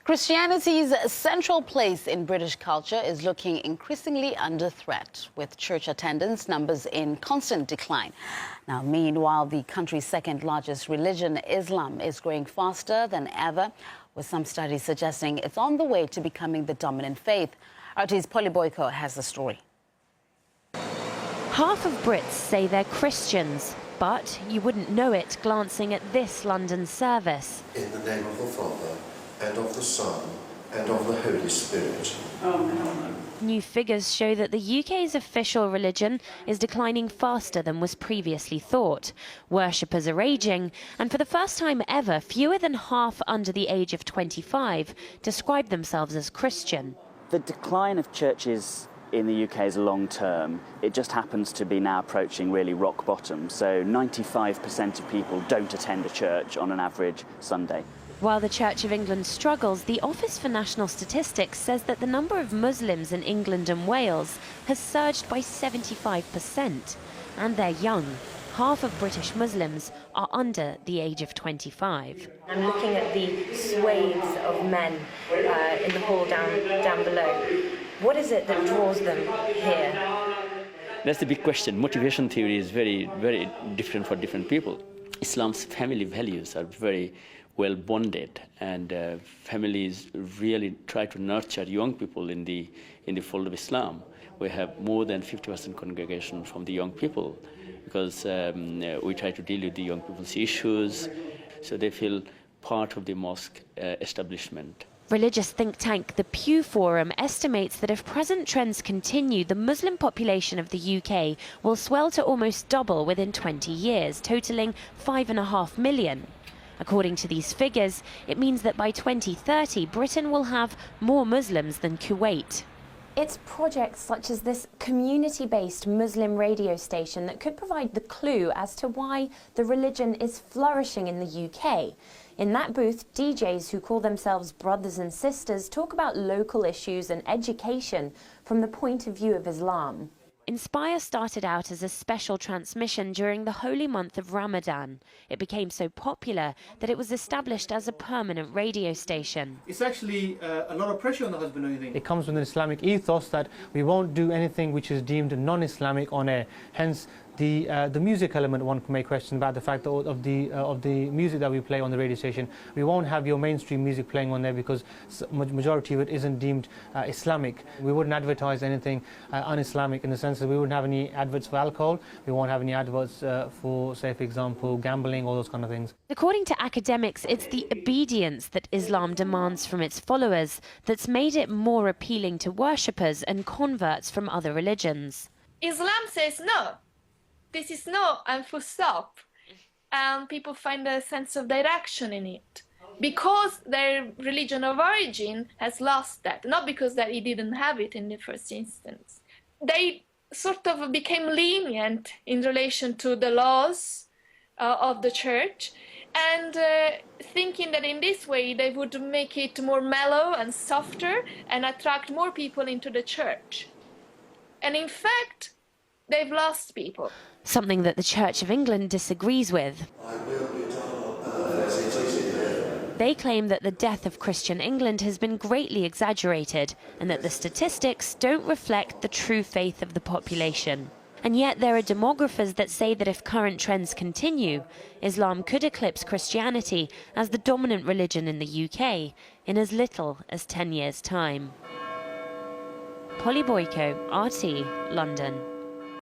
Christianity's central place in British culture is looking increasingly under threat, with church attendance numbers in constant decline. Now, meanwhile, the country's second largest religion, Islam, is growing faster than ever, with some studies suggesting it's on the way to becoming the dominant faith. RT's Polly Boyko has the story. Half of Brits say they're Christians, but you wouldn't know it glancing at this London service. In the name of the Father, and of the Son, and of the Holy Spirit. New figures show that the UK's official religion is declining faster than was previously thought. Worshippers are ageing, and for the first time ever, fewer than half under the age of 25 describe themselves as Christian. The decline of churches in the UK is long term. It just happens to be now approaching really rock bottom. So 95% of people don't attend a church on an average Sunday. While the Church of England struggles, the Office for National Statistics says that the number of Muslims in England and Wales has surged by 75%. And they're young. Half of British Muslims are under the age of 25. I'm looking at the swathes of men in the hall down below. What is it that draws them here? That's the big question. Motivation theory is very, very different for different people. Islam's family values are very well bonded, and families really try to nurture young people in the fold of Islam. We have more than 50% congregation from the young people, because we try to deal with the young people's issues, so they feel part of the mosque establishment. Religious think tank The Pew Forum estimates that if present trends continue, the Muslim population of the UK will swell to almost double within 20 years, totalling 5.5 million. According to these figures, it means that by 2030, Britain will have more Muslims than Kuwait. It's projects such as this community-based Muslim radio station that could provide the clue as to why the religion is flourishing in the UK. In that booth, DJs who call themselves brothers and sisters talk about local issues and education from the point of view of Islam. Inspire started out as a special transmission during the holy month of Ramadan. It became so popular that it was established as a permanent radio station. It's actually a lot of pressure on the husband, don't you think? It comes with an Islamic ethos that we won't do anything which is deemed non-Islamic on air. Hence, the music element, one may question about the fact of the music that we play on the radio station. We won't have your mainstream music playing on there because majority of it isn't deemed Islamic. We wouldn't advertise anything un-Islamic in the sense that we wouldn't have any adverts for alcohol. We won't have any adverts for, say, for example, gambling, all those kind of things. According to academics, it's the obedience that Islam demands from its followers that's made it more appealing to worshippers and converts from other religions. Islam says no. This is no and full stop, and people find a sense of direction in it because their religion of origin has lost that, not because that it didn't have it in the first instance. They sort of became lenient in relation to the laws of the church, and thinking that in this way they would make it more mellow and softer and attract more people into the church. And in fact, they've lost people. Something that the Church of England disagrees with. They claim that the death of Christian England has been greatly exaggerated and that the statistics don't reflect the true faith of the population. And yet there are demographers that say that if current trends continue, Islam could eclipse Christianity as the dominant religion in the UK in as little as 10 years' time. Polly Boyko, RT, London.